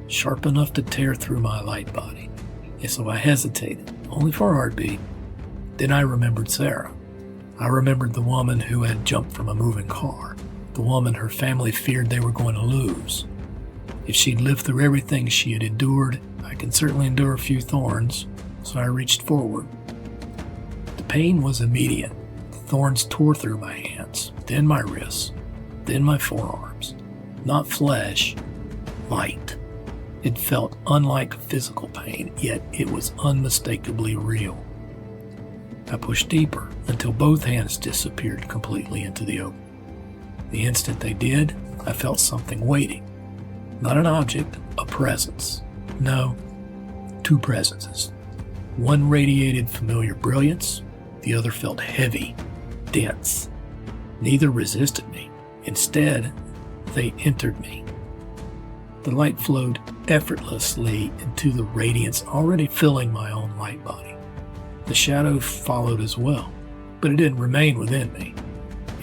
sharp enough to tear through my light body. And so I hesitated, only for a heartbeat. Then I remembered Sarah. I remembered the woman who had jumped from a moving car, the woman her family feared they were going to lose. If she'd lived through everything she had endured, I can certainly endure a few thorns, so I reached forward. The pain was immediate. The thorns tore through my hands, then my wrists, then my forearms. Not flesh, light. It felt unlike physical pain, yet it was unmistakably real. I pushed deeper until both hands disappeared completely into the open. The instant they did, I felt something waiting. Not an object, a presence. No, 2 presences. One radiated familiar brilliance, the other felt heavy, dense. Neither resisted me. Instead, they entered me. The light flowed effortlessly into the radiance already filling my own light body. The shadow followed as well, but it didn't remain within me.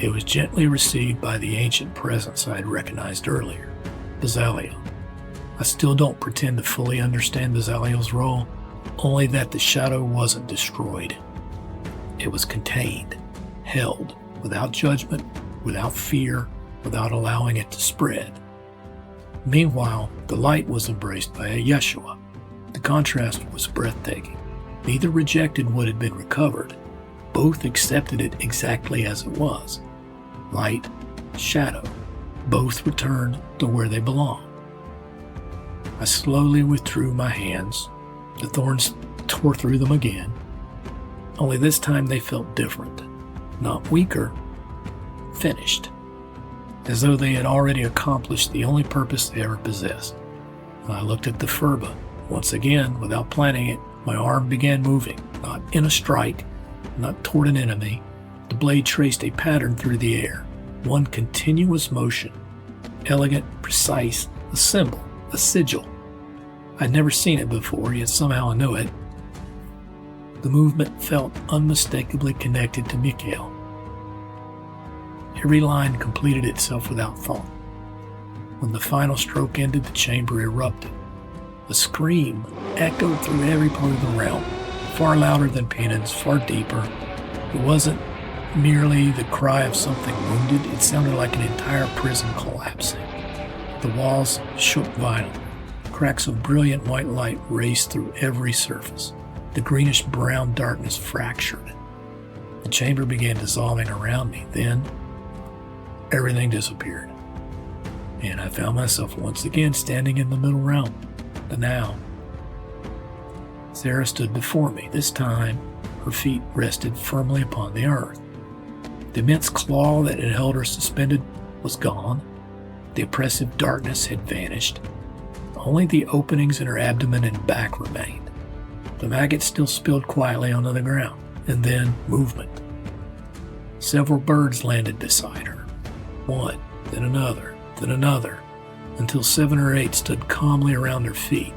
It was gently received by the ancient presence I had recognized earlier, Bezaliel. I still don't pretend to fully understand Bezaliel's role, only that the shadow wasn't destroyed. It was contained, held, without judgment, without fear, without allowing it to spread. Meanwhile, the light was embraced by a Yeshua. The contrast was breathtaking. Neither rejected what had been recovered. Both accepted it exactly as it was. Light, shadow, both returned to where they belong. I slowly withdrew my hands. The thorns tore through them again. Only this time they felt different. Not weaker, finished. As though they had already accomplished the only purpose they ever possessed. I looked at the furba. Once again, without planning it, my arm began moving, not in a strike, not toward an enemy. The blade traced a pattern through the air, one continuous motion, elegant, precise, a symbol, a sigil. I'd never seen it before, yet somehow I knew it. The movement felt unmistakably connected to Mikhail. Every line completed itself without thought. When the final stroke ended, the chamber erupted. A scream echoed through every part of the realm, far louder than Penan's, far deeper. It wasn't merely the cry of something wounded, it sounded like an entire prison collapsing. The walls shook violently. Cracks of brilliant white light raced through every surface. The greenish-brown darkness fractured. The chamber began dissolving around me. Then, everything disappeared. And I found myself once again standing in the middle realm, the now. Sarah stood before me. This time, her feet rested firmly upon the earth. The immense claw that had held her suspended was gone. The oppressive darkness had vanished. Only the openings in her abdomen and back remained. The maggots still spilled quietly onto the ground, and then movement. Several birds landed beside her. One, then another, until 7 or 8 stood calmly around her feet.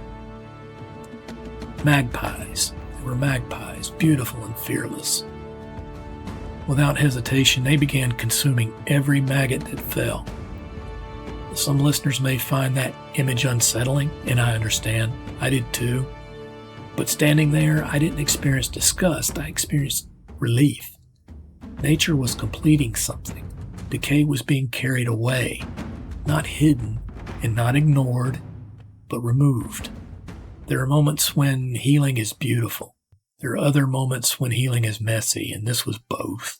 Magpies. They were magpies, beautiful and fearless. Without hesitation, they began consuming every maggot that fell. Some listeners may find that image unsettling, and I understand. I did too. But standing there, I didn't experience disgust. I experienced relief. Nature was completing something. Decay was being carried away, not hidden and not ignored, but removed. There are moments when healing is beautiful. There are other moments when healing is messy, and this was both.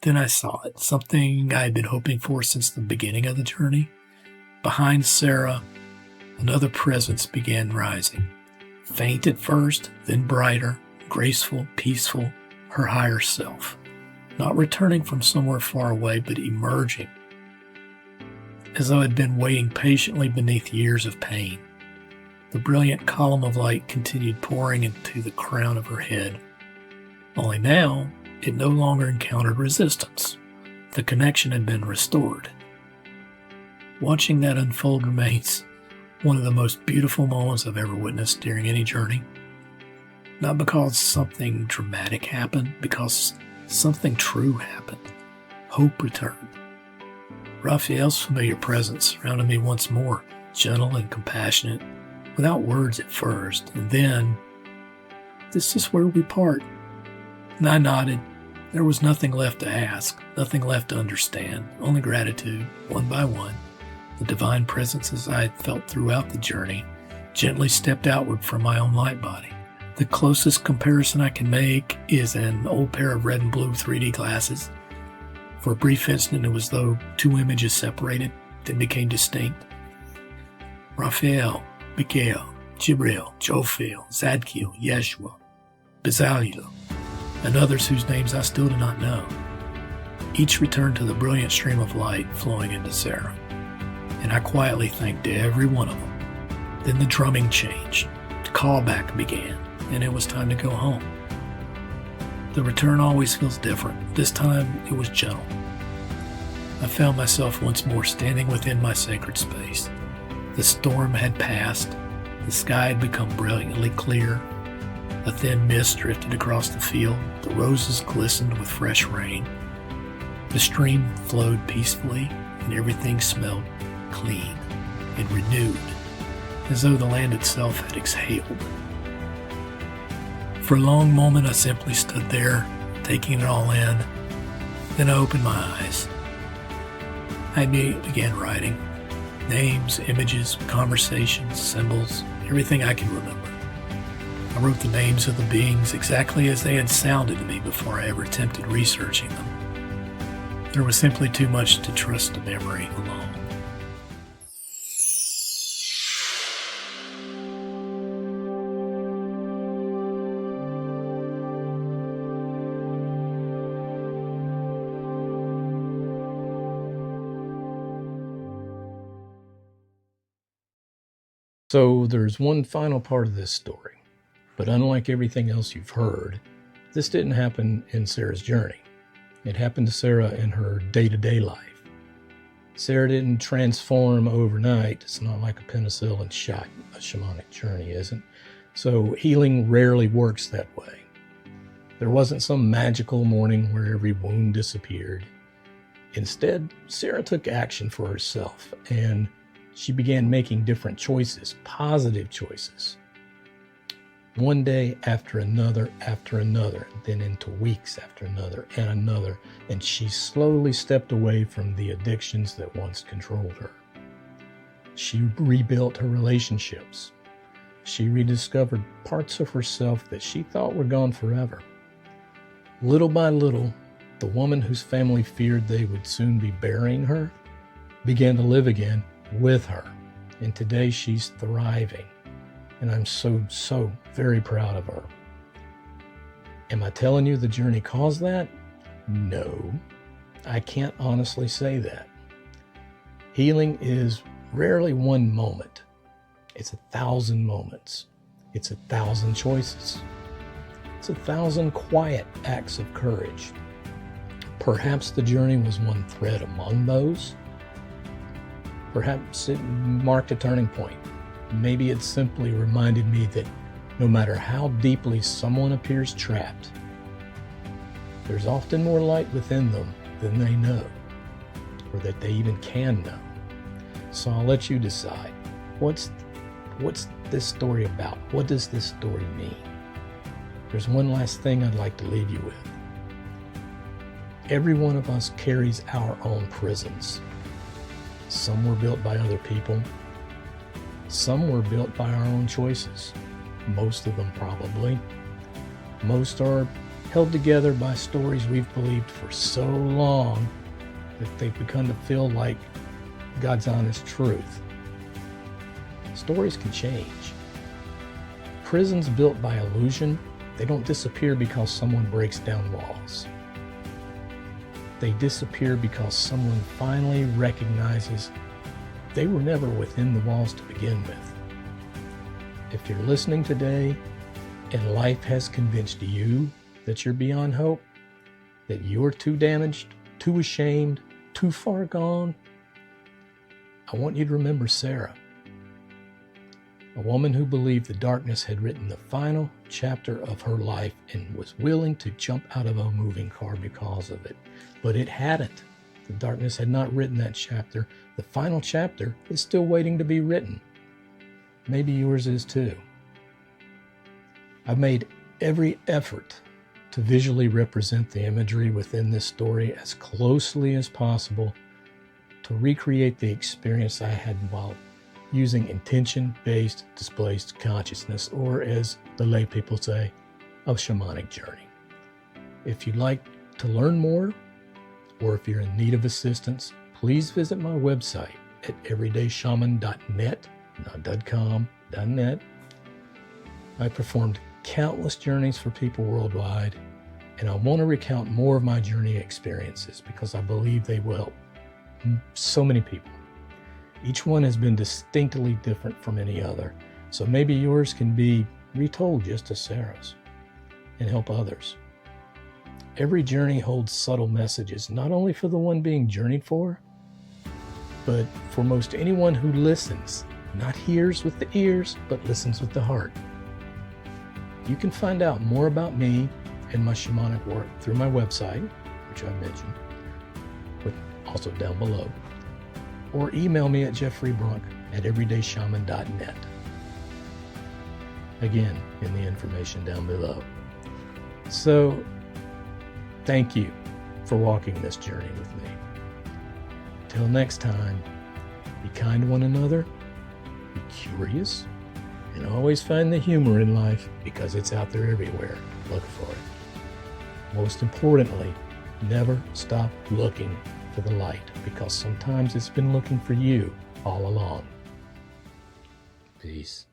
Then I saw it, something I had been hoping for since the beginning of the journey. Behind Sarah, another presence began rising. Faint at first, then brighter, graceful, peaceful, her higher self. Not returning from somewhere far away, but emerging, as though it had been waiting patiently beneath years of pain. The brilliant column of light continued pouring into the crown of her head. Only now, it no longer encountered resistance. The connection had been restored. Watching that unfold remains one of the most beautiful moments I've ever witnessed during any journey. Not because something dramatic happened, because something true happened. Hope returned. Raphael's familiar presence surrounded me once more, gentle and compassionate, without words at first, and then, "This is where we part." And I nodded. There was nothing left to ask, nothing left to understand, only gratitude, one by one. The divine presences I had felt throughout the journey gently stepped outward from my own light body. The closest comparison I can make is an old pair of red and blue 3D glasses. For a brief instant, it was though 2 images separated, then became distinct. Raphael, Mikhail, Jibril, Jophiel, Zadkiel, Yeshua, Bezaliel, and others whose names I still do not know. Each returned to the brilliant stream of light flowing into Sarah, and I quietly thanked every one of them. Then the drumming changed, the callback began, and it was time to go home. The return always feels different. This time it was gentle. I found myself once more standing within my sacred space. The storm had passed. The sky had become brilliantly clear. A thin mist drifted across the field. The roses glistened with fresh rain. The stream flowed peacefully, and everything smelled clean and renewed, as though the land itself had exhaled. For a long moment, I simply stood there, taking it all in. Then I opened my eyes. I immediately began writing. Names, images, conversations, symbols, everything I can remember. I wrote the names of the beings exactly as they had sounded to me before I ever attempted researching them. There was simply too much to trust to memory alone. So there's one final part of this story, but unlike everything else you've heard, this didn't happen in Sarah's journey. It happened to Sarah in her day-to-day life. Sarah didn't transform overnight. It's not like a penicillin shot. A shamanic journey isn't. So healing rarely works that way. There wasn't some magical morning where every wound disappeared. Instead, Sarah took action for herself, and she began making different choices, positive choices. One day after another, then into weeks after another, and she slowly stepped away from the addictions that once controlled her. She rebuilt her relationships. She rediscovered parts of herself that she thought were gone forever. Little by little, the woman whose family feared they would soon be burying her began to live again with her, and today she's thriving, and I'm so very proud of her. Am I telling you the journey caused that? No, I can't honestly say that. Healing is rarely one moment. It's 1,000 moments. It's 1,000 choices. It's 1,000 quiet acts of courage. Perhaps the journey was one thread among those. Perhaps it marked a turning point. Maybe it simply reminded me that no matter how deeply someone appears trapped, there's often more light within them than they know, or that they even can know. So I'll let you decide. What's this story about? What does this story mean? There's one last thing I'd like to leave you with. Every one of us carries our own prisons. Some were built by other people. Some were built by our own choices. Most of them probably. Most are held together by stories we've believed for so long that they've begun to feel like God's honest truth. Stories can change. Prisons built by illusion, they don't disappear because someone breaks down walls. They disappear because someone finally recognizes they were never within the walls to begin with. If you're listening today and life has convinced you that you're beyond hope, that you're too damaged, too ashamed, too far gone, I want you to remember Sarah, a woman who believed the darkness had written the final chapter of her life and was willing to jump out of a moving car because of it. But it hadn't. The darkness had not written that chapter. The final chapter is still waiting to be written. Maybe yours is too. I've made every effort to visually represent the imagery within this story as closely as possible to recreate the experience I had while using intention-based displaced consciousness, or as the lay people say, a shamanic journey. If you'd like to learn more, or if you're in need of assistance, please visit my website at everydayshaman.net, not .com, .net. I performed countless journeys for people worldwide, and I want to recount more of my journey experiences because I believe they will help so many people. Each one has been distinctly different from any other, so maybe yours can be retold just as Sarah's and help others. Every journey holds subtle messages, not only for the one being journeyed for, but for most anyone who listens. not hears with the ears, but listens with the heart. You can find out more about me and my shamanic work through my website, which I mentioned, but also down below, or email me at jeffreybronk@everydayshaman.net. Again, in the information down below. So, thank you for walking this journey with me. Till next time, be kind to one another, be curious, and always find the humor in life because it's out there everywhere. Look for it. Most importantly, never stop looking for the light because sometimes it's been looking for you all along. Peace.